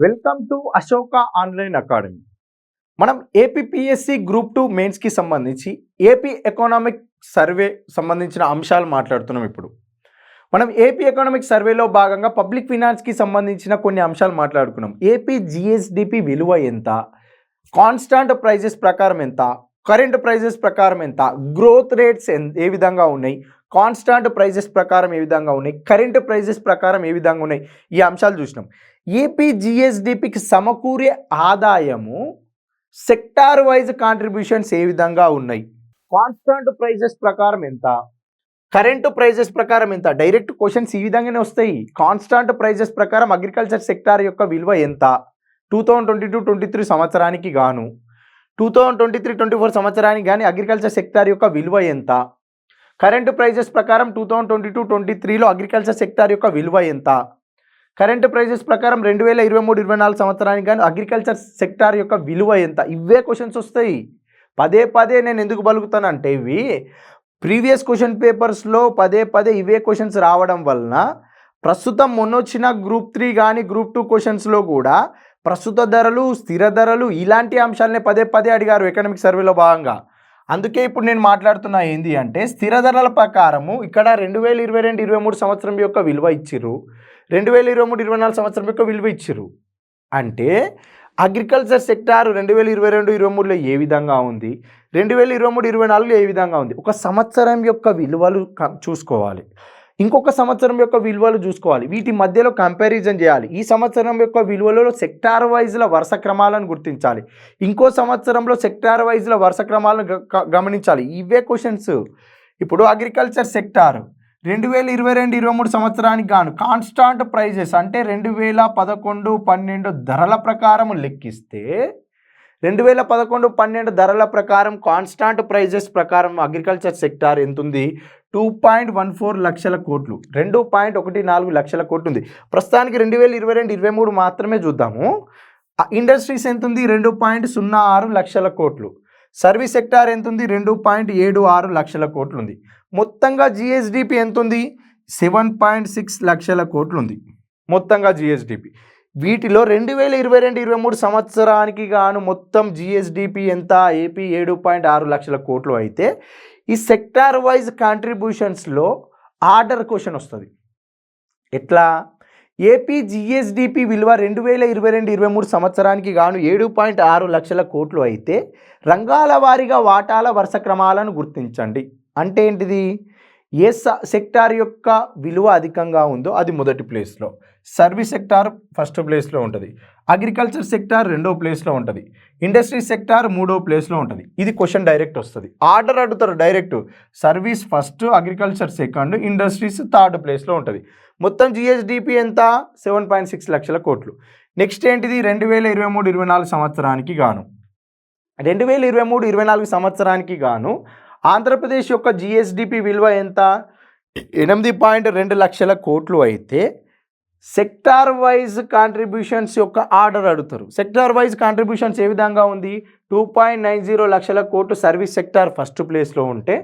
Welcome to Ashoka online academy. మనం APPSC group 2 మెయిన్స్కి సంబంధించి ఏపీ ఎకనామిక్ సర్వే సంబంధించిన అంశాలు మాట్లాడుతున్నాం. ఇప్పుడు మనం ఏపీ ఎకనామిక్ సర్వేలో భాగంగా పబ్లిక్ ఫినాన్స్కి సంబంధించిన కొన్ని అంశాలు మాట్లాడుకున్నాం. ఏపీ జిఎస్డిపి విలువ ఎంత, కాన్స్టాంట్ ప్రైజెస్ ప్రకారం ఎంత, కరెంట్ ప్రైజెస్ ప్రకారం ఎంత, గ్రోత్ రేట్స్ ఏ విధంగా ఉన్నాయి, కాన్స్టాంట్ ప్రైజెస్ ప్రకారం ఏ విధంగా ఉన్నాయి, కరెంట్ ప్రైజెస్ ప్రకారం ఏ విధంగా ఉన్నాయి, ఈ అంశాలు చూసినాం. ఏపీ జిఎస్డిపికి సమకూరే ఆదాయము సెక్టార్ వైజ్ కాంట్రిబ్యూషన్స్ ఏ విధంగా ఉన్నాయి, కాన్స్టాంట్ ప్రైజెస్ ప్రకారం ఎంత, కరెంట్ ప్రైజెస్ ప్రకారం ఎంత. డైరెక్ట్ క్వశ్చన్స్ ఈ విధంగానే వస్తాయి. కాన్స్టాంట్ ప్రైజెస్ ప్రకారం అగ్రికల్చర్ సెక్టార్ యొక్క విలువ ఎంత 2022-23 సంవత్సరానికి గాను, 2023-24 సంవత్సరానికి కానీ అగ్రికల్చర్ సెక్టార్ యొక్క విలువ ఎంత, కరెంట్ ప్రైజెస్ ప్రకారం 2022-23లో అగ్రికల్చర్ సెక్టార్ యొక్క విలువ ఎంత, కరెంట్ ప్రైజెస్ ప్రకారం 2023-24 సంవత్సరానికి కానీ అగ్రికల్చర్ సెక్టార్ యొక్క విలువ ఎంత. ఇవే క్వశ్చన్స్ వస్తాయి. పదే పదే నేను ఎందుకు పలుకుతానంటే ఇవి ప్రీవియస్ క్వశ్చన్ పేపర్స్లో పదే పదే ఇవే క్వశ్చన్స్ రావడం వలన ప్రస్తుతం మొన్నొచ్చిన గ్రూప్ 3 కానీ గ్రూప్ 2 క్వశ్చన్స్లో కూడా ప్రస్తుత ధరలు, స్థిర ధరలు ఇలాంటి అంశాలనే పదే పదే అడిగారు ఎకనామిక్ సర్వేలో భాగంగా. అందుకే ఇప్పుడు నేను మాట్లాడుతున్నా ఏంది అంటే స్థిర ధరల ప్రకారము ఇక్కడ 2022-23 సంవత్సరం యొక్క విలువ ఇచ్చిర్రు, 2023-24 సంవత్సరం యొక్క విలువ ఇచ్చిర్రు. అంటే అగ్రికల్చర్ సెక్టార్ 2022-23లో ఏ విధంగా ఉంది, 2023-24లో ఏ విధంగా ఉంది. ఒక సంవత్సరం యొక్క విలువలు చూసుకోవాలి, ఇంకొక సంవత్సరం యొక్క విలువలు చూసుకోవాలి, వీటి మధ్యలో కంపారిజన్ చేయాలి. ఈ సంవత్సరం యొక్క విలువలలో సెక్టార్ వైజ్ల వరుస క్రమాలను గుర్తించాలి, ఇంకో సంవత్సరంలో సెక్టార్ వైజ్ల వరుస క్రమాలను గమనించాలి. ఇవే క్వశ్చన్స్. ఇప్పుడు అగ్రికల్చర్ సెక్టార్ 2022-23 సంవత్సరానికి గాను కాన్స్టాంట్ ప్రైజెస్ అంటే 2011-12 ధరల ప్రకారం లెక్కిస్తే 2011-12 ధరల ప్రకారం కాన్స్టాంట్ ప్రైజెస్ ప్రకారం అగ్రికల్చర్ సెక్టార్ ఎంత ఉంది, 2.14 లక్షల కోట్లు, 2.14 లక్షల కోట్లు ఉంది. ప్రస్తుతానికి 2022-23 మాత్రమే చూద్దాము. ఇండస్ట్రీస్ ఎంత ఉంది, 2.06 లక్షల కోట్లు. సర్వీస్ సెక్టార్ ఎంత ఉంది, 2.76 లక్షల కోట్లు ఉంది. మొత్తంగా జిఎస్డిపి ఎంత ఉంది, 7.6 లక్షల కోట్లు ఉంది మొత్తంగా జిఎస్డిపి. వీటిలో 2022-23 సంవత్సరానికి గాను మొత్తం జిఎస్డిపి ఎంత, ఏపీ 7.6 లక్షల కోట్లు అయితే ఈ సెక్టార్ వైజ్ కాంట్రిబ్యూషన్స్లో ఆర్డర్ క్వశ్చన్ వస్తుంది. ఎట్లా, ఏపీ జిఎస్డిపి విలువ 2022-23 సంవత్సరానికి గాను 7.6 లక్షల కోట్లు అయితే రంగాల వారీగా వాటాల వరుస క్రమాలను గుర్తించండి. అంటే ఏంటిది, ఏ సెక్టార్ యొక్క విలువ అధికంగా ఉందో అది మొదటి ప్లేస్లో, సర్వీస్ సెక్టార్ ఫస్ట్ ప్లేస్లో ఉంటుంది, అగ్రికల్చర్ సెక్టార్ రెండో ప్లేస్లో ఉంటుంది, ఇండస్ట్రీ సెక్టార్ మూడో ప్లేస్లో ఉంటుంది. ఇది క్వశ్చన్ డైరెక్ట్ వస్తుంది. ఆర్డర్ అడుగుతారు direct, service first, agriculture second, industries third ప్లేస్లో ఉంటుంది. మొత్తం జిఎస్డిపి ఎంత, 7.6 లక్షల కోట్లు. నెక్స్ట్ ఏంటిది, 2023-24 సంవత్సరానికి గాను 2023-24 సంవత్సరానికి గాను ఆంధ్రప్రదేశ్ యొక్క జిఎస్డిపి విలువ ఎంత, 8.2 లక్షల కోట్లు అయితే సెక్టార్ వైజ్ కాంట్రిబ్యూషన్స్ యొక్క ఆర్డర్ అడుగుతారు. సెక్టార్ వైజ్ కాంట్రిబ్యూషన్స్ ఏ విధంగా ఉంది, 2.90 లక్షల కోట్లు సర్వీస్ సెక్టార్ ఫస్ట్ ప్లేస్లో ఉంటే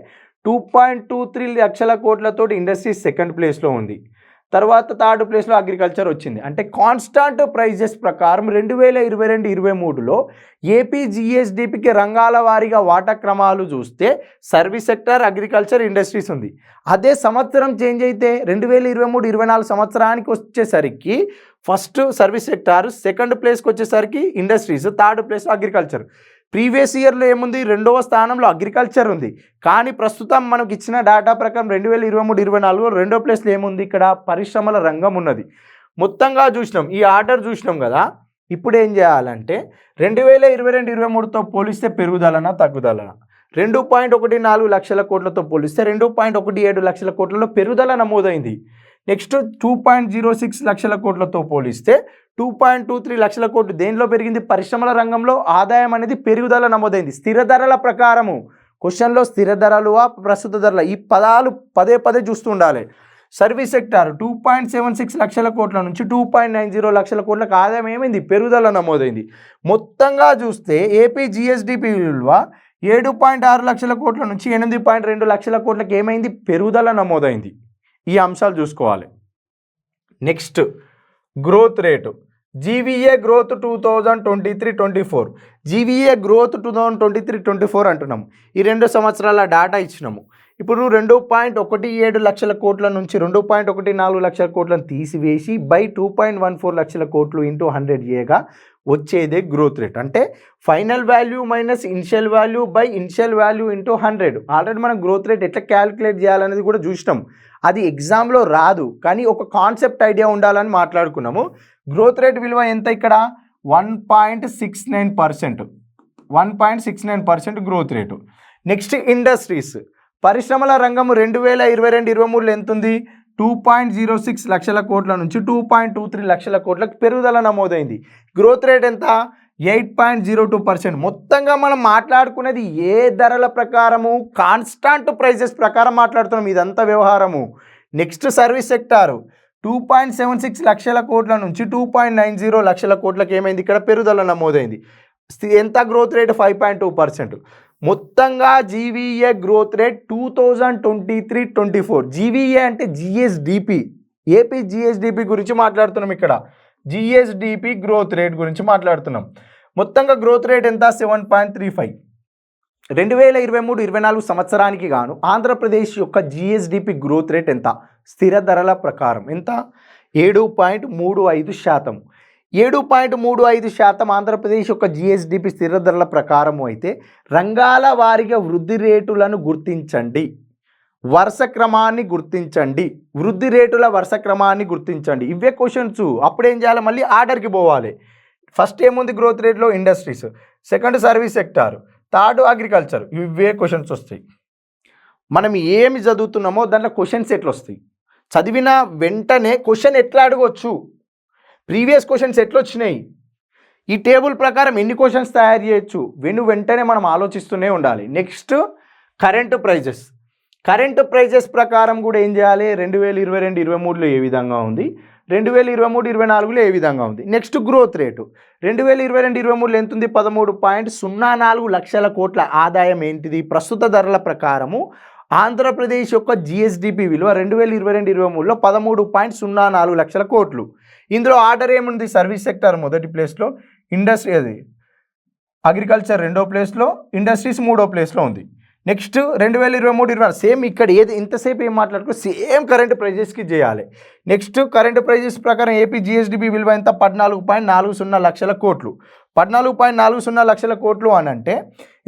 2.23 లక్షల కోట్లతో ఇండస్ట్రీస్ సెకండ్ ప్లేస్లో ఉంది. తర్వాత థర్డ్ ప్లేస్లో అగ్రికల్చర్ వచ్చింది. అంటే కాన్స్టాంట్ ప్రైజెస్ ప్రకారం 2022-23లో ఏపీ జిఎస్డిపికి రంగాల వారీగా వాటా క్రమాలు చూస్తే సర్వీస్ సెక్టర్, అగ్రికల్చర్, ఇండస్ట్రీస్ ఉంది. అదే సంవత్సరం చేంజ్ అయితే 2023-24 సంవత్సరానికి వచ్చేసరికి ఫస్ట్ సర్వీస్ సెక్టార్, సెకండ్ ప్లేస్కి వచ్చేసరికి industries, third place agriculture. Previous ఇయర్లో ఏముంది, రెండవ స్థానంలో అగ్రికల్చర్ ఉంది. కానీ ప్రస్తుతం మనకి ఇచ్చిన డేటా ప్రకారం 2023-24లో రెండో ప్లేస్లో ఏముంది, ఇక్కడ పరిశ్రమల రంగం ఉన్నది. మొత్తంగా చూసినాం, ఈ ఆర్డర్ చూసినాం కదా. ఇప్పుడు ఏం చేయాలంటే 2022-23తో పోలిస్తే పెరుగుదలనా తగ్గుదలనా, 2.14 లక్షల కోట్లతో పోలిస్తే 2.17 లక్షల కోట్లలో పెరుగుదల నమోదైంది. నెక్స్ట్ 2.06 లక్షల కోట్లతో పోలిస్తే 2.23 లక్షల కోట్లు దేనిలో పెరిగింది, పరిశ్రమల రంగంలో ఆదాయం అనేది పెరుగుదల నమోదైంది. స్థిర ధరల ప్రకారము క్వశ్చన్లో స్థిర ధరలు, ప్రస్తుత ధరలు, ఈ పదాలు పదే పదే చూస్తూ ఉండాలి. సర్వీస్ సెక్టార్ 2.76 లక్షల కోట్ల నుంచి 2.90 లక్షల కోట్లకు ఆదాయం ఏమైంది, పెరుగుదల నమోదైంది. మొత్తంగా చూస్తే ఏపీ జిఎస్డిపి విలువ 7.6 లక్షల కోట్ల నుంచి 8.2 లక్షల కోట్లకు ఏమైంది, పెరుగుదల నమోదైంది. ఈ అంశాలు చూసుకోవాలి. Next growth rate, GVA growth 2023-24, GVA growth 2023-24 అంటున్నాము. ఈ 2 సంవత్సరాల డేటా ఇచ్చినాము. ఇప్పుడు 2.17 లక్షల కోట్ల నుంచి 2.14 లక్షల కోట్లను తీసివేసి బై 2.14 లక్షల కోట్లు ఇంటూ 100 చేయగా వచ్చేదే గ్రోత్ రేట్. అంటే final value minus initial value by initial value into 100. Already మనం గ్రోత్ రేట్ ఎట్లా క్యాలిక్యులేట్ చేయాలనేది కూడా చూసినాం. అది ఎగ్జామ్లో రాదు, కానీ ఒక కాన్సెప్ట్ ఐడియా ఉండాలని మాట్లాడుకున్నాము. గ్రోత్ రేట్ విలువ ఎంత ఇక్కడ? 1.69%, 1.69% గ్రోత్ రేటు. నెక్స్ట్ ఇండస్ట్రీస్, పరిశ్రమల రంగము 2022-23 ఎంత ఉంది? 2.06 లక్షల కోట్ల నుంచి 2.23 లక్షల కోట్లకు పెరుగుదల నమోదైంది. గ్రోత్ రేట్ ఎంత? 8.02%. మొత్తంగా మనం మాట్లాడుకునేది ఏ ధరల ప్రకారము? కాన్స్టాంట్ ప్రైజెస్ ప్రకారం మాట్లాడుతున్నాం ఇదంతా వ్యవహారము. నెక్స్ట్ సర్వీస్ సెక్టారు 2.76 లక్షల కోట్ల నుంచి 2.90 లక్షల కోట్లకు ఏమైంది? ఇక్కడ పెరుగుదల నమోదైంది. ఎంత గ్రోత్ రేట్? 5.2%. మొత్తంగా జీవీఏ గ్రోత్ రేట్ 2023-24. జీవీఏ అంటే జిఎస్డిపి, ఏపీ జిఎస్డిపి గురించి మాట్లాడుతున్నాం. ఇక్కడ జిఎస్డిపి గ్రోత్ రేట్ గురించి మాట్లాడుతున్నాం. మొత్తంగా గ్రోత్ రేట్ ఎంత? 7.35. 2023-24 సంవత్సరానికి గాను ఆంధ్రప్రదేశ్ యొక్క జిఎస్డిపి గ్రోత్ రేట్ ఎంత? స్థిర ధరల ప్రకారం ఎంత? 7.35%. 7.35% ఆంధ్రప్రదేశ్ యొక్క జిఎస్డిపి స్థిర ధరల ప్రకారము అయితే రంగాల వారీగా వృద్ధి రేటులను గుర్తించండి, వరుస క్రమాన్ని గుర్తించండి, వృద్ధి రేటుల వరుస క్రమాన్ని గుర్తించండి. ఇవే క్వశ్చన్స్. అప్పుడు ఏం చేయాలి? మళ్ళీ ఆర్డర్కి పోవాలి. ఫస్ట్ ఏముంది గ్రోత్ రేట్లో? Industries, second service sector, third agriculture. ఇవే క్వశ్చన్స్ వస్తాయి. మనం ఏమి చదువుతున్నామో దాంట్లో క్వశ్చన్స్ ఎట్లా వస్తాయి, చదివిన వెంటనే క్వశ్చన్ ఎట్లా అడగవచ్చు, ప్రీవియస్ క్వశ్చన్స్ ఎట్లా వచ్చినాయి, ఈ టేబుల్ ప్రకారం ఎన్ని క్వశ్చన్స్ తయారు చేయొచ్చు, వెంటనే మనం ఆలోచిస్తూనే ఉండాలి. Next current prices. Current prices ప్రకారం కూడా ఏం చేయాలి? 2022-23లో ఏ విధంగా ఉంది, 2023-24లో ఏ విధంగా ఉంది. నెక్స్ట్ గ్రోత్ రేటు 2022-23లో ఎంత ఉంది? 13.04 లక్షల కోట్ల ఆదాయం ఏంటిది? ప్రస్తుత ధరల ప్రకారము ఆంధ్రప్రదేశ్ యొక్క జిఎస్డిపి విలువ 2022-23లో 13.04 లక్షల కోట్లు. ఇందులో ఆర్డర్ ఏముంది? సర్వీస్ సెక్టార్ మొదటి ప్లేస్లో, ఇండస్ట్రీ అది అగ్రికల్చర్ రెండో ప్లేస్లో, ఇండస్ట్రీస్ మూడో ప్లేస్లో ఉంది. నెక్స్ట్ 2023-24 సేమ్ ఇక్కడ ఏది ఇంతసేపు ఏం మాట్లాడుకో సేమ్ కరెంట్ ప్రైజెస్కి చేయాలి. నెక్స్ట్ కరెంట్ ప్రైజెస్ ప్రకారం ఏపీ జిఎస్డిపి విలువ ఎంత? 14.40 లక్షల కోట్లు. 14.40 లక్షల కోట్లు అని అంటే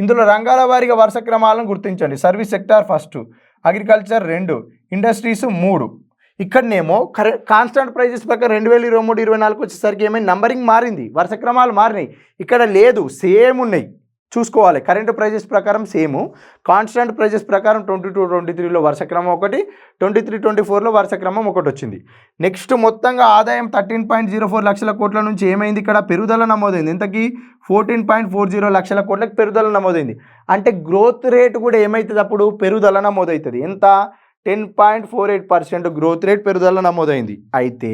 ఇందులో రంగాల వారీగా వరుస క్రమాలను గుర్తించండి. Service sector first, agriculture 2, industries 3. ఇక్కడనేమో కాన్స్టాంట్ ప్రైజెస్ ప్రకారం 2023-24 వచ్చేసరికి ఏమైనా నంబరింగ్ మారింది, వరుస క్రమాలు మారినాయి. ఇక్కడ లేదు, సేమ్ ఉన్నాయి. చూసుకోవాలి. కరెంట్ ప్రైజెస్ ప్రకారం సేము, కాన్స్టాంట్ ప్రైజెస్ ప్రకారం 22-23లో వరుస క్రమం ఒకటి, 23-24లో వరుస క్రమం ఒకటి వచ్చింది. నెక్స్ట్ మొత్తంగా ఆదాయం 13.04 లక్షల కోట్ల నుంచి ఏమైంది? ఇక్కడ పెరుగుదల నమోదైంది. ఇంతకీ 14.40 లక్షల కోట్లకు పెరుగుదల నమోదైంది. అంటే గ్రోత్ రేట్ కూడా ఏమవుతుంది? అప్పుడు పెరుగుదల నమోదవుతుంది. ఎంత? 10.48% గ్రోత్ రేట్ పెరుగుదల నమోదైంది. అయితే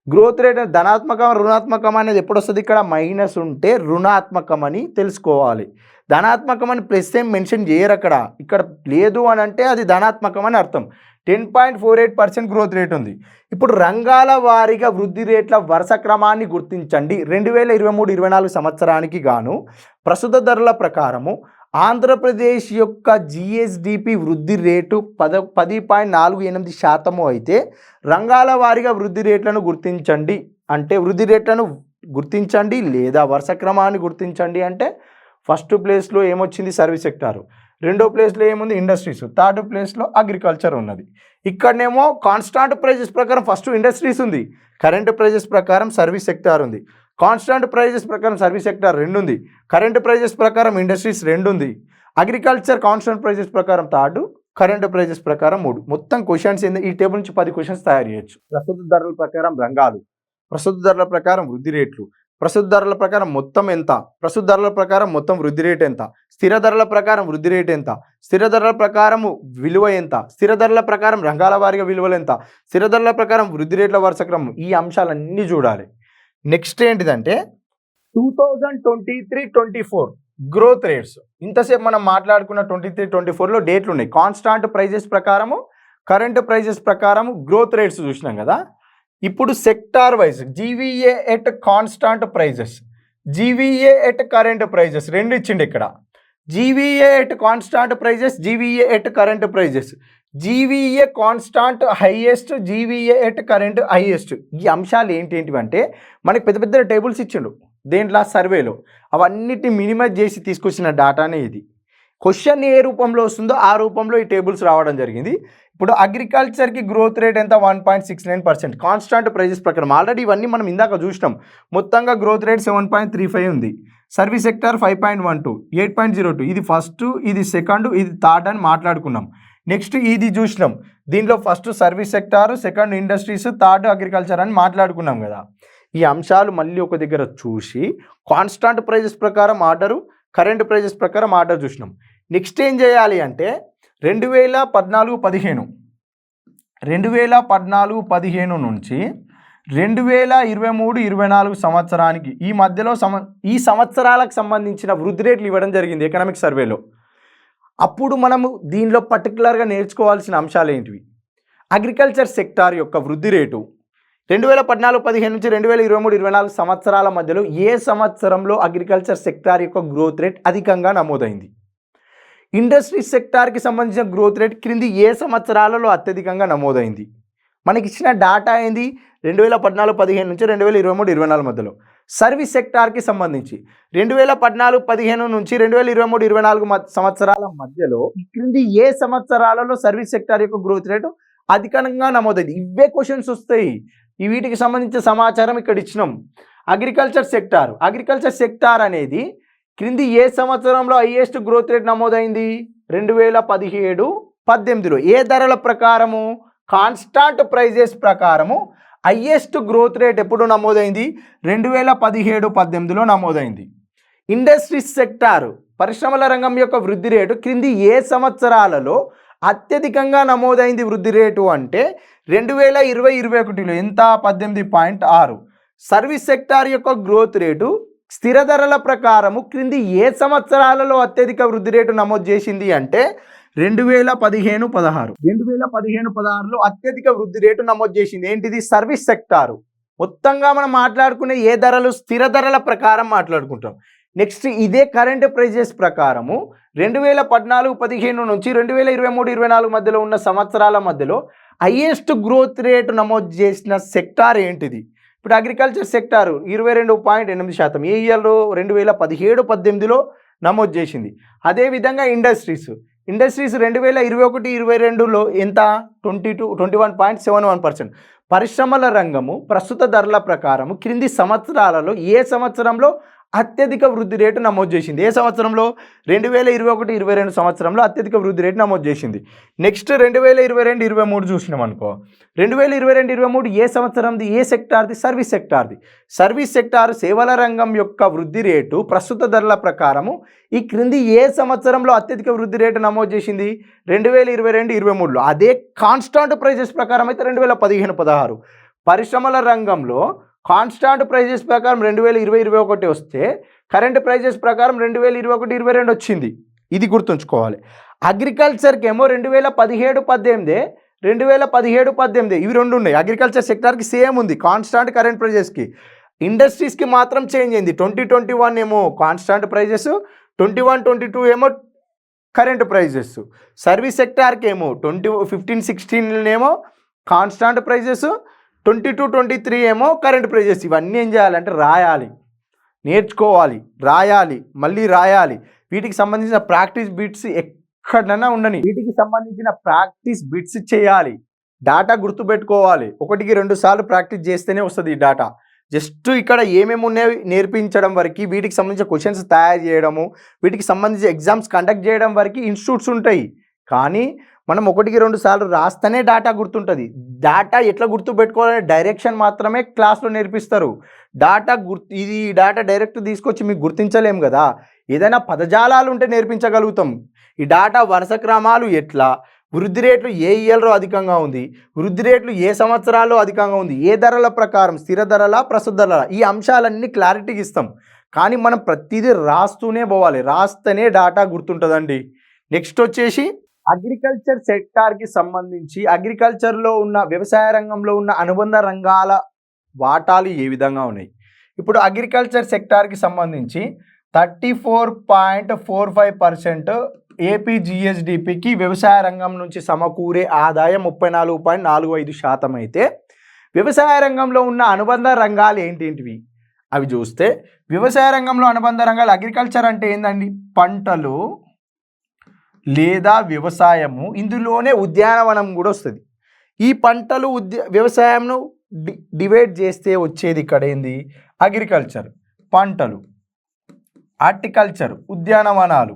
గ్రోత్ రేట్ ధనాత్మకం రుణాత్మకం అనేది ఎప్పుడు వస్తుంది? ఇక్కడ మైనస్ ఉంటే రుణాత్మకం అని తెలుసుకోవాలి. ధనాత్మకం అని ప్లస్ ఏం మెన్షన్ చేయరు అక్కడ. ఇక్కడ లేదు అని అంటే అది ధనాత్మకం అని అర్థం. 10.48% గ్రోత్ రేట్ ఉంది. ఇప్పుడు రంగాల వారీగా వృద్ధి రేట్ల వరుస క్రమాన్ని గుర్తించండి. 2023-24 సంవత్సరానికి గాను ప్రస్తుత ధరల ప్రకారము ఆంధ్రప్రదేశ్ యొక్క జిఎస్డిపి వృద్ధి రేటు 10.48% అయితే రంగాల వారీగా వృద్ధి రేట్లను గుర్తించండి అంటే వృద్ధి రేట్లను గుర్తించండి లేదా వరుస క్రమాన్ని గుర్తించండి అంటే ఫస్ట్ ప్లేస్లో ఏమొచ్చింది? సర్వీస్ సెక్టారు, రెండో ప్లేస్లో ఏముంది? ఇండస్ట్రీస్, థర్డ్ ప్లేస్లో అగ్రికల్చర్ ఉన్నది. ఇక్కడనేమో కాన్స్టాంట్ ప్రైజెస్ ప్రకారం ఫస్ట్ ఇండస్ట్రీస్ ఉంది, కరెంట్ ప్రైజెస్ ప్రకారం సర్వీస్ సెక్టార్ ఉంది, కాన్స్టాంట్ ప్రైజెస్ ప్రకారం సర్వీస్ సెక్టార్ 2 ఉంది, కరెంట్ ప్రైజెస్ ప్రకారం ఇండస్ట్రీస్ 2 ఉంది, అగ్రికల్చర్ కాన్స్టాంట్ ప్రైజెస్ ప్రకారం 3, కరెంట్ ప్రైజెస్ ప్రకారం 3. మొత్తం క్వశ్చన్స్ ఏంది? ఈ టేబుల్ నుంచి 10 క్వశ్చన్స్ తయారు చేయొచ్చు. ప్రస్తుత ధరల ప్రకారం రంగాలు, ప్రస్తుత ధరల ప్రకారం వృద్ధి రేట్లు, ప్రస్తుత ధరల ప్రకారం మొత్తం ఎంత, ప్రస్తుత ధరల ప్రకారం మొత్తం వృద్ధి రేట్ ఎంత, స్థిర ధరల ప్రకారం వృద్ధి రేట్ ఎంత, స్థిర ధరల ప్రకారం విలువ ఎంత, స్థిర ధరల ప్రకారం రంగాల వారీగా విలువలు ఎంత, స్థిర ధరల ప్రకారం వృద్ధి రేట్ల వరుస క్రమం, ఈ అంశాలన్నీ చూడాలి. నెక్స్ట్ ఏంటిదంటే 2023-24 గ్రోత్ రేట్స్. ఇంతసేపు మనం మాట్లాడుకున్న 23-24లో డేట్లు ఉన్నాయి. కాన్స్టాంట్ ప్రైజెస్ ప్రకారము, కరెంట్ ప్రైజెస్ ప్రకారము గ్రోత్ రేట్స్ చూసినాం కదా. ఇప్పుడు sector wise GVA at constant prices, GVA at current prices రెండు ఇచ్చిండు ఇక్కడ. GVA at constant prices, GVA at current prices, GVA constant highest, GVA at current highest. ఈ అంశాలు ఏంటంటే మనకి పెద్ద పెద్ద టేబుల్స్ ఇచ్చిండు దేంట్లో సర్వేలో, అవన్నిటిని మినిమైజ్ చేసి తీసుకొచ్చిన డాటానే ఇది. క్వశ్చన్ ఏ రూపంలో వస్తుందో ఆ రూపంలో ఈ టేబుల్స్ రావడం జరిగింది. ఇప్పుడు అగ్రికల్చర్కి గ్రోత్ రేట్ ఎంత 1.69% కాన్స్టాంట్ ప్రైజెస్ ప్రకారం. ఆల్రెడీ ఇవన్నీ మనం ఇందాక చూసినాం. మొత్తంగా గ్రోత్ రేట్ 7.35 ఉంది. సర్వీస్ సెక్టార్ 5.12, 8.02, ఇది ఫస్ట్, ఇది సెకండ్, ఇది థర్డ్ అని మాట్లాడుకున్నాం. నెక్స్ట్ ఇది చూసినాం. దీనిలో first service sector, second industries, third agriculture అని మాట్లాడుకున్నాం కదా. ఈ అంశాలు మళ్ళీ ఒక దగ్గర చూసి కాన్స్టాంట్ ప్రైజెస్ ప్రకారం ఆర్డరు, కరెంట్ ప్రైజెస్ ప్రకారం ఆర్డర్ చూసినాం. నెక్స్ట్ ఏం చేయాలి అంటే 2014-15 నుంచి 2023-24 సంవత్సరానికి ఈ మధ్యలో ఈ సంవత్సరాలకు సంబంధించిన వృద్ధి రేట్లు ఇవ్వడం జరిగింది ఎకనామిక్ సర్వేలో. అప్పుడు మనము దీనిలో పర్టికులర్గా నేర్చుకోవాల్సిన అంశాలు ఏంటివి? అగ్రికల్చర్ సెక్టార్ యొక్క వృద్ధి రేటు 2014-15 నుంచి 2023-24 సంవత్సరాల మధ్యలో ఏ సంవత్సరంలో అగ్రికల్చర్ సెక్టార్ యొక్క గ్రోత్ రేట్ అధికంగా నమోదైంది? ఇండస్ట్రీ సెక్టార్కి సంబంధించిన గ్రోత్ రేట్ క్రింది ఏ సంవత్సరాలలో అత్యధికంగా నమోదైంది? మనకి ఇచ్చిన డాటా ఏంది? 2014-15 నుంచి 2023-24 మధ్యలో. సర్వీస్ సెక్టార్కి సంబంధించి 2014-15 నుంచి 2023-24 సంవత్సరాల మధ్యలో క్రింది ఏ సంవత్సరాలలో సర్వీస్ సెక్టార్ యొక్క గ్రోత్ రేటు అధికంగా నమోదైంది? ఇవే క్వశ్చన్స్ వస్తాయి. వీటికి సంబంధించిన సమాచారం ఇక్కడ ఇచ్చినాం. అగ్రికల్చర్ సెక్టార్ అనేది క్రింది ఏ సంవత్సరంలో హైయెస్ట్ గ్రోత్ రేట్ నమోదైంది? 2017-18లో. ఏ ధరల ప్రకారము? కాన్స్టాంట్ ప్రైజెస్ ప్రకారము హైయెస్ట్ గ్రోత్ రేట్ ఎప్పుడు నమోదైంది? 2017-18లో నమోదైంది. ఇండస్ట్రీస్ సెక్టార్, పరిశ్రమల రంగం యొక్క వృద్ధి రేటు క్రింది ఏ సంవత్సరాలలో అత్యధికంగా నమోదైంది వృద్ధి రేటు అంటే 2020-21లో. ఎంత? 18.6. సర్వీస్ సెక్టార్ యొక్క గ్రోత్ రేటు స్థిర ధరల ప్రకారము క్రింది ఏ సంవత్సరాలలో అత్యధిక వృద్ధి రేటు నమోదు చేసింది అంటే 2015-16. 2015-16లో అత్యధిక వృద్ధి రేటు నమోదు చేసింది. ఏంటిది? Service sector. మొత్తంగా మనం మాట్లాడుకునే ఏ ధరలు? స్థిర ధరల ప్రకారం మాట్లాడుకుంటాం. నెక్స్ట్ ఇదే కరెంట్ ప్రైజెస్ ప్రకారము 2014-15 నుంచి 2023-24 మధ్యలో ఉన్న సంవత్సరాల మధ్యలో హైయెస్ట్ గ్రోత్ రేటు నమోదు చేసిన సెక్టార్ ఏంటిది? ఇప్పుడు అగ్రికల్చర్ సెక్టారు 22.8%. ఏ ఇయర్లో? 2017-18లో నమోదు చేసింది. అదేవిధంగా ఇండస్ట్రీస్ 2021-22లో ఎంత? 21.71%. పరిశ్రమల రంగము ప్రస్తుత ధరల ప్రకారము క్రింది సంవత్సరాలలో ఏ సంవత్సరంలో అత్యధిక వృద్ధి రేటు నమోదు చేసింది? ఏ సంవత్సరంలో? 2021-22 సంవత్సరంలో అత్యధిక వృద్ధి రేటు నమోదు చేసింది. నెక్స్ట్ 2022-23 చూసినాం అనుకో. 2022-23 ఏ సంవత్సరంది? ఏ సెక్టార్ది? సర్వీస్ సెక్టార్ది. సర్వీస్ సెక్టార్ సేవల రంగం యొక్క వృద్ధి రేటు ప్రస్తుత ధరల ప్రకారము ఈ క్రింది ఏ సంవత్సరంలో అత్యధిక వృద్ధి రేటు నమోదు చేసింది? 2022-23లో. అదే కాన్స్టాంట్ ప్రైజెస్ ప్రకారం అయితే 2015-16. పరిశ్రమల రంగంలో కాన్స్టాంట్ ప్రైజెస్ ప్రకారం 2020-21 వస్తే కరెంట్ ప్రైజెస్ ప్రకారం 2021-22 వచ్చింది. ఇది గుర్తుంచుకోవాలి. అగ్రికల్చర్కి ఏమో 2017-18, 2017-18 ఇవి రెండు ఉన్నాయి. అగ్రికల్చర్ సెక్టార్కి సేమ్ ఉంది కాన్స్టాంట్ కరెంట్ ప్రైజెస్కి. ఇండస్ట్రీస్కి మాత్రం చేంజ్ అయింది. 2021 ఏమో కాన్స్టాంట్ ప్రైజెస్, 21-22 ఏమో కరెంట్ ప్రైజెస్. సర్వీస్ సెక్టార్కి ఏమో 2015-16 ఏమో కాన్స్టాంట్ ప్రైజెస్, 22-23 ఏమో కరెంట్ ప్రైజెస్. ఇవన్నీ ఏం చేయాలంటే రాయాలి, నేర్చుకోవాలి, రాయాలి, మళ్ళీ రాయాలి. వీటికి సంబంధించిన ప్రాక్టీస్ బిట్స్ ఎక్కడైనా ఉండని వీటికి సంబంధించిన ప్రాక్టీస్ బిట్స్ చేయాలి. డాటా గుర్తుపెట్టుకోవాలి. 1-2 సార్లు ప్రాక్టీస్ చేస్తేనే వస్తుంది ఈ డాటా. జస్ట్ ఇక్కడ ఏమేమి ఉన్నాయో నేర్పించడం వరకు, వీటికి సంబంధించిన క్వశ్చన్స్ తయారు చేయడము, వీటికి సంబంధించి ఎగ్జామ్స్ కండక్ట్ చేయడం వరకు ఇన్స్టిట్యూట్స్ ఉంటాయి. కానీ మనం 1-2 సార్లు రాస్తేనే డాటా గుర్తుంటుంది. డాటా ఎట్లా గుర్తుపెట్టుకోవాలనే డైరెక్షన్ మాత్రమే క్లాస్లో నేర్పిస్తారు. ఇది డాటా డైరెక్ట్ తీసుకొచ్చి మీకు గుర్తించలేము కదా. ఏదైనా పదజాలాలు ఉంటే నేర్పించగలుగుతాం. ఈ డాటా వరుస క్రమాలు ఎట్లా, వృద్ధి రేట్లు ఏ ఇయర్లో అధికంగా ఉంది, వృద్ధి రేట్లు ఏ సంవత్సరాల్లో అధికంగా ఉంది, ఏ ధరల ప్రకారం, స్థిర ధరల, ప్రస్తుత ధరల, ఈ అంశాలన్నీ క్లారిటీగా ఇస్తాం. కానీ మనం ప్రతిదీ రాస్తూనే పోవాలి. రాస్తేనే డాటా గుర్తుంటుందండి. నెక్స్ట్ వచ్చేసి అగ్రికల్చర్ సెక్టార్కి సంబంధించి అగ్రికల్చర్లో ఉన్న వ్యవసాయ రంగంలో ఉన్న అనుబంధ రంగాల వాటాలు ఏ విధంగా ఉన్నాయి? ఇప్పుడు అగ్రికల్చర్ సెక్టార్కి సంబంధించి 34.45% ఏపీ జిఎస్డిపికి వ్యవసాయ రంగం నుంచి సమకూరే ఆదాయం 34.45% అయితే వ్యవసాయ రంగంలో ఉన్న అనుబంధ రంగాలు ఏంటివి అవి చూస్తే వ్యవసాయ రంగంలో అనుబంధ రంగాలు అగ్రికల్చర్ అంటే ఏందండి? పంటలు లేదా వ్యవసాయము, ఇందులోనే ఉద్యానవనం కూడా వస్తుంది. ఈ పంటలు వ్యవసాయంను డివైడ్ చేస్తే వచ్చేది ఇక్కడ ఏంది? అగ్రికల్చర్, పంటలు, హార్టికల్చర్, ఉద్యానవనాలు,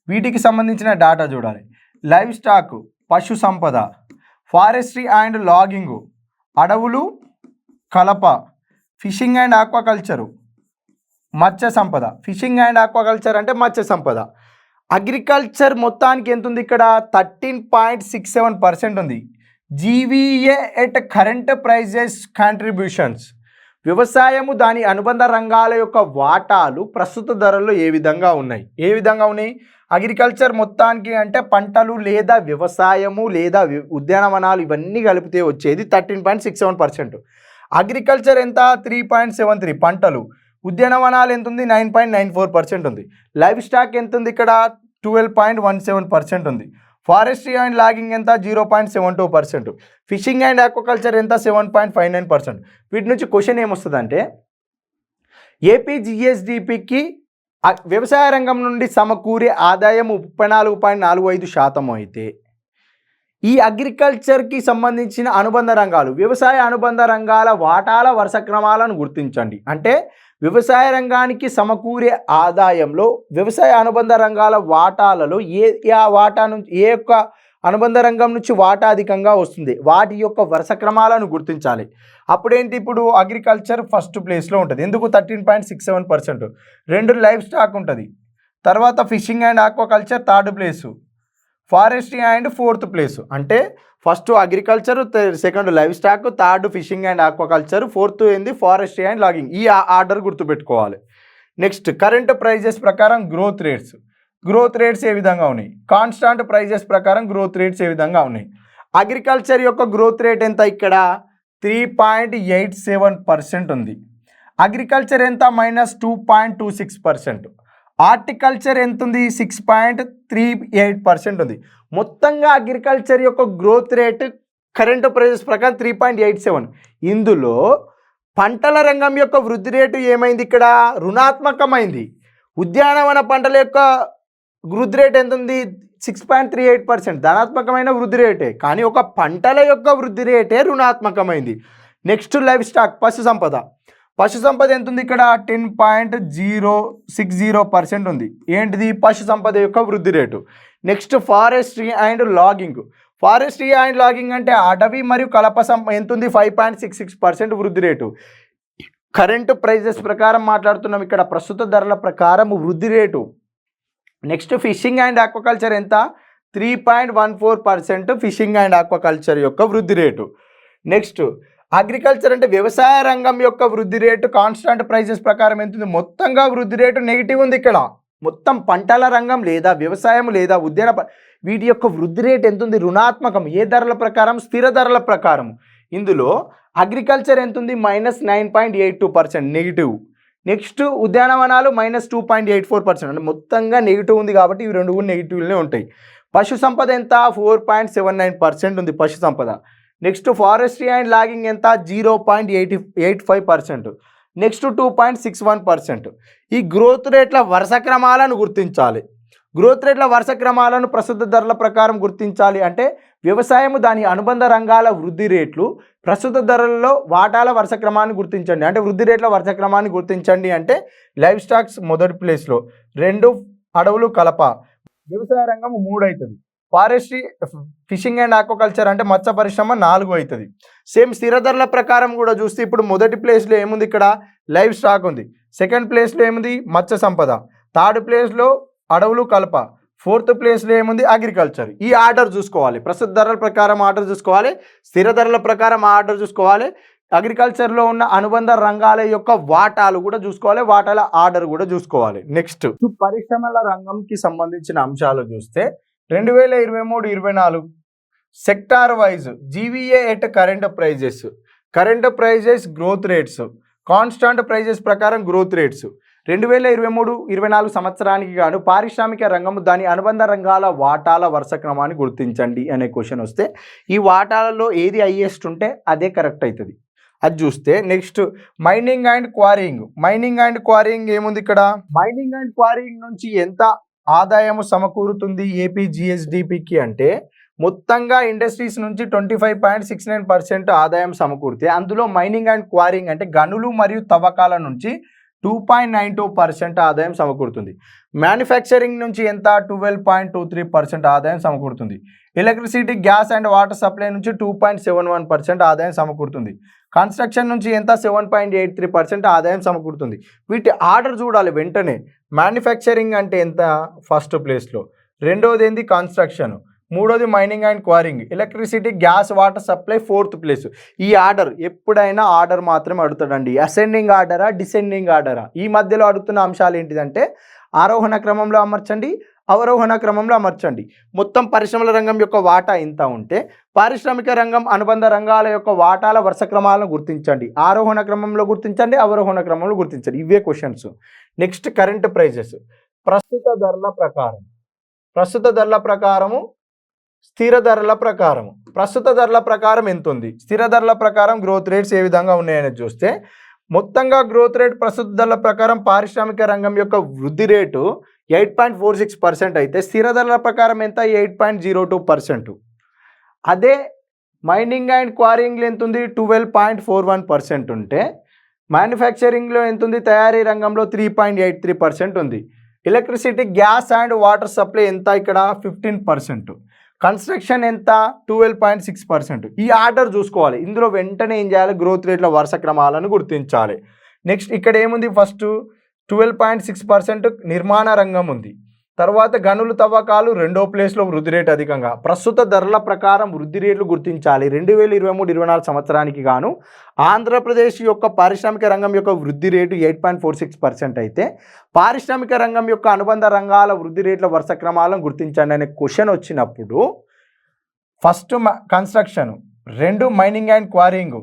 వీటికి సంబంధించిన డేటా చూడాలి. లైవ్ స్టాక్, పశు సంపద, ఫారెస్ట్రీ అండ్ లాగింగు, అడవులు, కలప, fishing and ఆక్వాకల్చరు, Matsya Sampada. Fishing and aquaculture అంటే మత్స్య సంపద. అగ్రికల్చర్ మొత్తానికి ఎంత ఉంది ఇక్కడ? 13.67% ఉంది. GVA at current prices contributions, వ్యవసాయము దాని అనుబంధ రంగాల యొక్క వాటాలు ప్రస్తుత ధరల్లో ఏ విధంగా ఉన్నాయి? అగ్రికల్చర్ మొత్తానికి అంటే పంటలు లేదా వ్యవసాయము లేదా ఉద్యానవనాలు ఇవన్నీ కలిపితే వచ్చేది 13.67%. అగ్రికల్చర్ ఎంత? 3.73. పంటలు, ఉద్యానవనాలు ఎంత ఉంది? 9.94% ఉంది. లైవ్ స్టాక్ ఎంత ఉంది ఇక్కడ? 12.17% ఉంది. ఫారెస్ట్రీ అండ్ లాగింగ్ ఎంత? 0.72%. ఫిషింగ్ అండ్ ఆక్వాకల్చర్ ఎంత? 7.59%. వీటి నుంచి క్వశ్చన్ ఏమొస్తుందంటే, ఏపీ జిఎస్డిపికి వ్యవసాయ రంగం నుండి సమకూరే ఆదాయం 34.45% అయితే ఈ అగ్రికల్చర్కి సంబంధించిన అనుబంధ రంగాలు, వ్యవసాయ అనుబంధ రంగాల వాటాల వరుస క్రమాలను గుర్తించండి. అంటే వ్యవసాయ రంగానికి సమకూరే ఆదాయంలో వ్యవసాయ అనుబంధ రంగాల వాటాలలో వాటా నుంచి ఏ యొక్క అనుబంధ రంగం నుంచి వాటా అధికంగా వస్తుంది, వాటి యొక్క వరుస క్రమాలను గుర్తించాలి. అప్పుడేంటి? ఇప్పుడు అగ్రికల్చర్ ఫస్ట్ ప్లేస్లో ఉంటుంది. ఎందుకు? 13.67%. 2 లైవ్ స్టాక్ ఉంటుంది. తర్వాత fishing and aquaculture third place, forestry and fourth place. అంటే first agriculture, second livestock, third fishing and aquaculture, fourth ఏంది? Forestry and logging. ఈ ఆర్డర్ గుర్తుపెట్టుకోవాలి. నెక్స్ట్ కరెంట్ ప్రైజెస్ ప్రకారం గ్రోత్ రేట్స్ ఏ విధంగా ఉన్నాయి? కాన్స్టాంట్ ప్రైజెస్ ప్రకారం గ్రోత్ రేట్స్ ఏ విధంగా ఉన్నాయి? అగ్రికల్చర్ యొక్క గ్రోత్ రేట్ ఎంత? ఇక్కడ 3.87% ఉంది. అగ్రికల్చర్ ఎంత? -2.26%. హార్టికల్చర్ ఎంత ఉంది? 6.38% ఉంది. మొత్తంగా అగ్రికల్చర్ యొక్క గ్రోత్ రేట్ కరెంట్ ప్రైజెస్ ప్రకారం 3.87. ఇందులో పంటల రంగం యొక్క వృద్ధి రేటు ఏమైంది? ఇక్కడ రుణాత్మకమైంది. ఉద్యానవన పంటల యొక్క వృద్ధి రేట్ ఎంత ఉంది? 6.38%. ధనాత్మకమైన వృద్ధి రేటే, కానీ ఒక పంటల యొక్క వృద్ధి రేటే రుణాత్మకమైంది. నెక్స్ట్ లైవ్ స్టాక్, పశు సంపద ఎంత ఉంది? ఇక్కడ 10.060% ఉంది. ఏంటిది? పశు సంపద యొక్క వృద్ధి రేటు. నెక్స్ట్ ఫారెస్ట్రీ అండ్ లాగింగ్ అంటే అటవీ మరియు కలప ఎంత ఉంది? 5.66% వృద్ధి రేటు. కరెంటు ప్రైజెస్ ప్రకారం మాట్లాడుతున్నాం ఇక్కడ, ప్రస్తుత ధరల ప్రకారం వృద్ధి రేటు. నెక్స్ట్ ఫిషింగ్ అండ్ ఆక్వాకల్చర్ ఎంత? 3.14% ఫిషింగ్ అండ్ ఆక్వాకల్చర్ యొక్క వృద్ధి రేటు. నెక్స్ట్ అగ్రికల్చర్ అంటే వ్యవసాయ రంగం యొక్క వృద్ధి రేటు కాన్స్టాంట్ ప్రైజెస్ ప్రకారం ఎంత ఉంది? మొత్తంగా వృద్ధి రేటు నెగిటివ్ ఉంది. ఇక్కడ మొత్తం పంటల రంగం లేదా వ్యవసాయం లేదా ఉద్యాన వీటి యొక్క వృద్ధి రేటు ఎంత ఉంది? రుణాత్మకం. ఏ ధరల ప్రకారం? స్థిర ధరల ప్రకారం. ఇందులో అగ్రికల్చర్ ఎంత ఉంది? -9.82% నెగిటివ్. నెక్స్ట్ ఉద్యానవనాలు -2.84%. అంటే మొత్తంగా నెగిటివ్ ఉంది కాబట్టి ఇవి రెండు కూడా నెగిటివ్లనే ఉంటాయి. పశు సంపద ఎంత? 4.79% ఉంది పశు సంపద. నెక్స్ట్ ఫారెస్ట్రీ అండ్ లాగింగ్ ఎంత? 0.85%. నెక్స్ట్ 2.61%. ఈ గ్రోత్ రేట్ల వరుస క్రమాలను గుర్తించాలి. ప్రస్తుత ధరల ప్రకారం గుర్తించాలి. అంటే వ్యవసాయము దాని అనుబంధ రంగాల వృద్ధి రేట్లు ప్రస్తుత ధరల్లో వాటాల వరుస క్రమాన్ని గుర్తించండి. అంటే వృద్ధి రేట్ల వరుస క్రమాన్ని గుర్తించండి అంటే లైవ్ స్టాక్స్ మొదటి ప్లేస్లో, 2 అడవులు కలప, వ్యవసాయ రంగం 3 అవుతుంది. ఫారెస్ట్రీ ఫిషింగ్ అండ్ ఆక్వాకల్చర్ అంటే మత్స్య పరిశ్రమ 4 అవుతుంది. సేమ్ స్థిర ధరల ప్రకారం కూడా చూస్తే ఇప్పుడు మొదటి ప్లేస్లో ఏముంది? ఇక్కడ లైవ్ స్టాక్ ఉంది. సెకండ్ ప్లేస్లో ఏముంది? మత్స్య సంపద. థర్డ్ ప్లేస్లో అడవులు కలప. ఫోర్త్ ప్లేస్లో ఏముంది? అగ్రికల్చర్. ఈ ఆర్డర్ చూసుకోవాలి. ప్రస్తుత ధరల ప్రకారం ఆర్డర్ చూసుకోవాలి, స్థిర ధరల ప్రకారం ఆర్డర్ చూసుకోవాలి, అగ్రికల్చర్లో ఉన్న అనుబంధ రంగాల యొక్క వాటాలు కూడా చూసుకోవాలి, వాటాల ఆర్డర్ కూడా చూసుకోవాలి. నెక్స్ట్ పరిశ్రమల రంగంకి సంబంధించిన అంశాలు చూస్తే 2023-24 sector wise GVA at current prices growth rates, constant prices ప్రకారం గ్రోత్ రేట్స్ 2023-24 సంవత్సరానికి గాను పారిశ్రామిక రంగము దాని అనుబంధ రంగాల వాటాల వరుస క్రమాన్ని గుర్తించండి అనే క్వశ్చన్ వస్తే ఈ వాటాలలో ఏది హైయెస్ట్ ఉంటే అదే కరెక్ట్ అవుతుంది. అది చూస్తే నెక్స్ట్ మైనింగ్ అండ్ క్వారీయింగ్ ఏముంది ఇక్కడ? మైనింగ్ అండ్ క్వారీయింగ్ నుంచి ఎంత ఆదాయము సమకూరుతుంది ఏపీ జిఎస్డిపికి అంటే మొత్తంగా ఇండస్ట్రీస్ నుంచి 25.69% ఆదాయం సమకూరితే అందులో మైనింగ్ అండ్ క్వారీయింగ్ అంటే గనులు మరియు తవ్వకాల నుంచి 2.92% ఆదాయం సమకూరుతుంది. మ్యానుఫ్యాక్చరింగ్ నుంచి ఎంత? 12.23% ఆదాయం సమకూరుతుంది. Electricity, gas and water supply నుంచి 2.71% ఆదాయం సమకూరుతుంది. కన్స్ట్రక్షన్ నుంచి ఎంత? 7.83% ఆదాయం సమకూరుతుంది. వీటి ఆర్డర్ చూడాలి వెంటనే. మ్యానుఫ్యాక్చరింగ్ అంటే ఎంత? ఫస్ట్ ప్లేస్లో. రెండోది ఏంది? కన్స్ట్రక్షన్. మూడోది mining and quarrying. Electricity, gas, water supply fourth place. ఈ ఆర్డర్ ఎప్పుడైనా ఆర్డర్ మాత్రమే అడుగుతాడండి. Ascending ఆర్డరా, descending ఆర్డరా? ఈ మధ్యలో అడుగుతున్న అంశాలు ఏంటిదంటే ఆరోహణ క్రమంలో అమర్చండి, అవరోహణ క్రమంలో అమర్చండి. మొత్తం పరిశ్రమల రంగం యొక్క వాటా ఇంత ఉంటే పారిశ్రామిక రంగం అనుబంధ రంగాల యొక్క వాటాల వరుస క్రమాలను గుర్తించండి. ఆరోహణ క్రమంలో గుర్తించండి, అవరోహణ క్రమంలో గుర్తించండి. ఇవే క్వశ్చన్స్. Next current prices. ప్రస్తుత ధరల ప్రకారము స్థిర ధరల ప్రకారం ఎంత ఉంది? స్థిర ధరల ప్రకారం గ్రోత్ రేట్స్ ఏ విధంగా ఉన్నాయని చూస్తే మొత్తంగా గ్రోత్ రేట్ ప్రస్తుత ధరల ప్రకారం పారిశ్రామిక రంగం యొక్క వృద్ధి రేటు 8.46% అయితే స్థిర ధరల ప్రకారం ఎంత? 8.02%. అదే మైనింగ్ అండ్ క్వారీయింగ్లో ఎంత ఉంది? 12.41% ఉంటే మ్యానుఫ్యాక్చరింగ్లో ఎంత ఉంది? తయారీ రంగంలో 3.83% ఉంది. Electricity, gas and water supply ఎంత? ఇక్కడ 15%. కన్స్ట్రక్షన్ ఎంత? 12.6%. ఈ ఆర్డర్ చూసుకోవాలి. ఇందులో వెంటనే ఏం చేయాలి? గ్రోత్ రేట్ల వరుస క్రమాలను గుర్తించాలి. నెక్స్ట్ ఇక్కడ ఏముంది? ఫస్ట్ 12.6% నిర్మాణ రంగం ఉంది. తర్వాత గనులు, తవ్వకాలు రెండో ప్లేస్లో వృద్ధి రేటు అధికంగా. ప్రస్తుత ధరల ప్రకారం వృద్ధి రేట్లు గుర్తించాలి. 2023-24 సంవత్సరానికి గాను ఆంధ్రప్రదేశ్ యొక్క పారిశ్రామిక రంగం యొక్క వృద్ధి రేటు 8.46% అయితే పారిశ్రామిక రంగం యొక్క అనుబంధ రంగాల వృద్ధి రేట్ల వరుస క్రమాలను గుర్తించండి అనే క్వశ్చన్ వచ్చినప్పుడు ఫస్ట్ కన్స్ట్రక్షన్, రెండు mining and quarrying,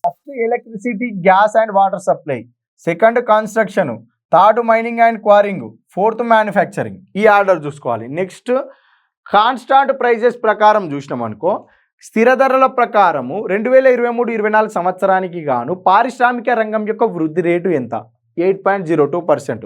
first electricity, gas and water supply, second construction, third mining and quarrying, fourth manufacturing. ఈ ఆర్డర్ చూసుకోవాలి. నెక్స్ట్ కాన్స్టాంట్ ప్రైజెస్ ప్రకారం చూసినాం అనుకో, స్థిర ధరల ప్రకారము 2023-24 సంవత్సరానికి గాను పారిశ్రామిక రంగం యొక్క వృద్ధి రేటు ఎంత? 8.02%.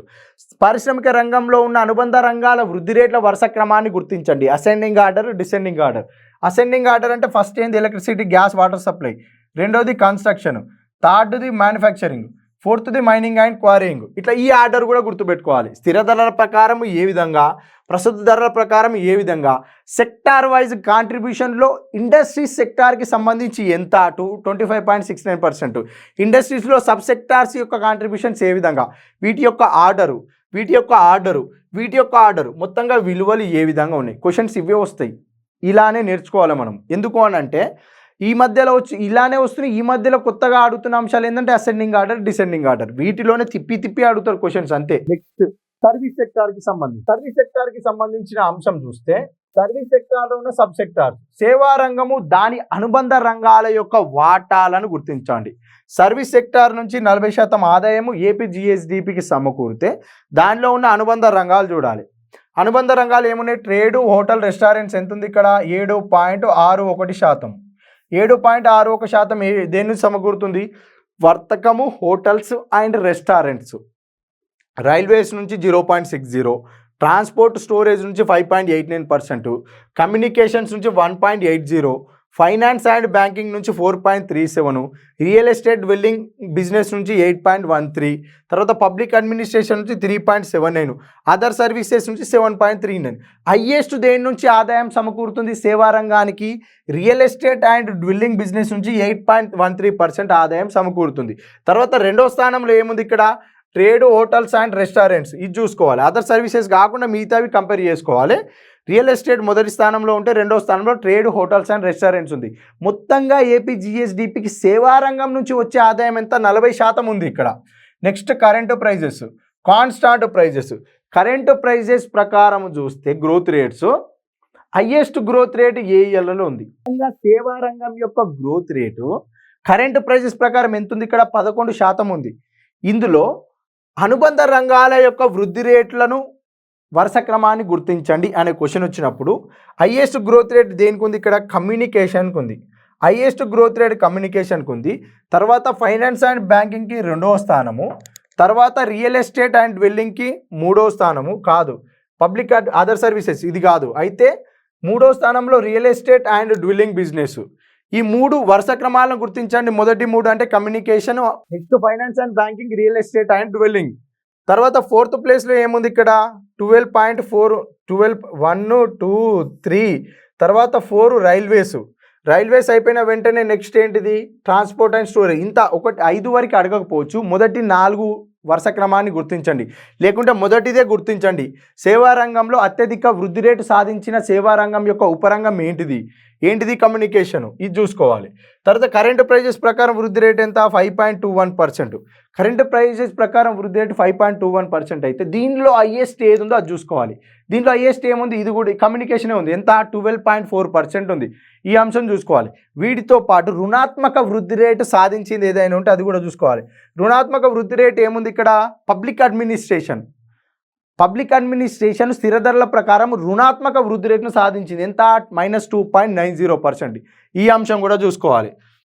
పారిశ్రామిక రంగంలో ఉన్న అనుబంధ రంగాల వృద్ధి రేట్ల వరుస క్రమాన్ని గుర్తించండి. Ascending order, descending order. Ascending order అంటే ఫస్ట్ ఏంది? Electricity, gas, water supply. రెండోది కన్స్ట్రక్షన్. థర్డ్ది మ్యానుఫ్యాక్చరింగ్. ఫోర్త్ది మైనింగ్ అండ్ క్వారీయింగ్. ఇట్లా ఈ ఆర్డర్ కూడా గుర్తుపెట్టుకోవాలి. స్థిర ధరల ప్రకారం ఏ విధంగా, ప్రస్తుత ధరల ప్రకారం ఏ విధంగా, సెక్టార్ వైజ్ కాంట్రిబ్యూషన్లో ఇండస్ట్రీస్ సెక్టార్కి సంబంధించి ఎంత? 25.69%. ఇండస్ట్రీస్లో సబ్ సెక్టార్స్ యొక్క కాంట్రిబ్యూషన్స్ ఏ విధంగా, వీటి యొక్క ఆర్డరు మొత్తంగా విలువలు ఏ విధంగా ఉన్నాయి. క్వశ్చన్స్ ఇవే వస్తాయి. ఇలానే నేర్చుకోవాలి మనం. ఎందుకు అని అంటే ఈ మధ్యలో ఇలానే వస్తున్నాయి. ఈ మధ్యలో కొత్తగా అడుగుతున్న అంశాలు ఏంటంటే అసెండింగ్ ఆర్డర్, డిసెండింగ్ ఆర్డర్. వీటిలోనే తిప్పి అడుగుతారు క్వశ్చన్స్ అంతే. నెక్స్ట్ సర్వీస్ సెక్టార్కి సంబంధించిన అంశం చూస్తే సర్వీస్ సెక్టార్లో ఉన్న సబ్ సెక్టార్, సేవా రంగము దాని అనుబంధ రంగాల యొక్క వాటాలను గుర్తించండి. సర్వీస్ సెక్టార్ నుంచి 40% ఆదాయము ఏపీ జిఎస్డిపికి సమకూరితే దానిలో ఉన్న అనుబంధ రంగాలు చూడాలి. అనుబంధ రంగాలు ఏమున్నాయి? ట్రేడు, హోటల్, రెస్టారెంట్స్ ఎంత ఉంది ఇక్కడ? 7.61%. 7.61% దేని నుంచి సమకూరుతుంది? వర్తకము, హోటల్స్ అండ్ రెస్టారెంట్స్. రైల్వేస్ నుంచి 0.60%, ట్రాన్స్పోర్ట్ స్టోరేజ్ నుంచి 5.89%, కమ్యూనికేషన్స్ నుంచి 1.80%, ఫైనాన్స్ అండ్ బ్యాంకింగ్ నుంచి 4.37%, రియల్ ఎస్టేట్ బిల్డింగ్ బిజినెస్ నుంచి 8.13%, తర్వాత పబ్లిక్ అడ్మినిస్ట్రేషన్ నుంచి 3.79%, అదర్ సర్వీసెస్ నుంచి 7.39%. హైయెస్ట్ దేని నుంచి ఆదాయం సమకూరుతుంది? సేవా రంగానికి real estate and building business నుంచి 8.13% ఆదాయం సమకూరుతుంది. తర్వాత రెండో స్థానంలో ఏముంది ఇక్కడ? Trade, hotels and restaurants. ఇది చూసుకోవాలి. అదర్ సర్వీసెస్ కాకుండా మిగతావి కంపేర్ చేసుకోవాలి. రియల్ ఎస్టేట్ మొదటి స్థానంలో ఉంటే రెండో స్థానంలో ట్రేడ్, హోటల్స్ అండ్ రెస్టారెంట్స్ ఉంది. మొత్తంగా ఏపీ జిఎస్డిపికి సేవా రంగం నుంచి వచ్చే ఆదాయం ఎంత? 40% ఉంది ఇక్కడ. Next current prices, constant prices. Current prices ప్రకారం చూస్తే growth rates highest growth rate ఏ ఇయర్లలో ఉంది. సేవా రంగం యొక్క గ్రోత్ రేటు కరెంట్ ప్రైజెస్ ప్రకారం ఎంత ఉంది? ఇక్కడ 11% ఉంది. ఇందులో అనుబంధ రంగాల యొక్క వృద్ధి రేట్లను వరుస క్రమాన్ని గుర్తించండి అనే క్వశ్చన్ వచ్చినప్పుడు హైయెస్ట్ గ్రోత్ రేట్ దేనికి ఉంది? ఇక్కడ కమ్యూనికేషన్కి ఉంది. హైయెస్ట్ గ్రోత్ రేట్ కమ్యూనికేషన్కి ఉంది. తర్వాత ఫైనాన్స్ అండ్ బ్యాంకింగ్కి 2వ స్థానము, తర్వాత రియల్ ఎస్టేట్ అండ్ డ్వెల్లింగ్కి 3వ స్థానము కాదు, పబ్లిక్ అదర్ సర్వీసెస్ ఇది కాదు. అయితే 3వ స్థానంలో real estate and dwelling business. ఈ 3 వరుస క్రమాలను గుర్తించండి. మొదటి 3 అంటే communication, next finance and banking, real estate and dwelling. తర్వాత 4th ప్లేస్లో ఏముంది? ఇక్కడ 12.4, 1, 2, 3, తర్వాత 4 రైల్వేస్ అయిపోయిన వెంటనే నెక్స్ట్ ఏంటిది? Transport and storage. ఇంత 5 వరకు అడగకపోవచ్చు. మొదటి 4 వరుస క్రమాన్ని గుర్తించండి, లేకుంటే మొదటిదే గుర్తించండి. సేవా రంగంలో అత్యధిక వృద్ధి రేటు సాధించిన సేవా రంగం యొక్క ఉపరంగం ఏంటిది? కమ్యూనికేషన్. ఇది చూసుకోవాలి. తర్వాత కరెంట్ ప్రైజెస్ ప్రకారం వృద్ధి రేట్ ఎంత? 5.21%. కరెంట్ ప్రైజెస్ ప్రకారం వృద్ధి రేటు 5.21% అయితే దీనిలో హైయెస్ట్ ఏది ఉందో అది చూసుకోవాలి. దీంట్లో హైయెస్ట్ ఏముంది? ఇది కూడా కమ్యూనికేషనే ఉంది. ఎంత? 12.4% ఉంది. ఈ అంశం చూసుకోవాలి. వీటితో పాటు రుణాత్మక వృద్ధి రేటు సాధించింది ఏదైనా ఉంటే అది కూడా చూసుకోవాలి. రుణాత్మక వృద్ధి రేటు ఏముంది? ఇక్కడ పబ్లిక్ అడ్మినిస్ట్రేషన్ స్థిర ధరల ప్రకారం రుణాత్మక వృద్ధి రేటును సాధించింది. ఎంత? -2.90%. ఈ అంశం కూడా చూసుకోవాలి.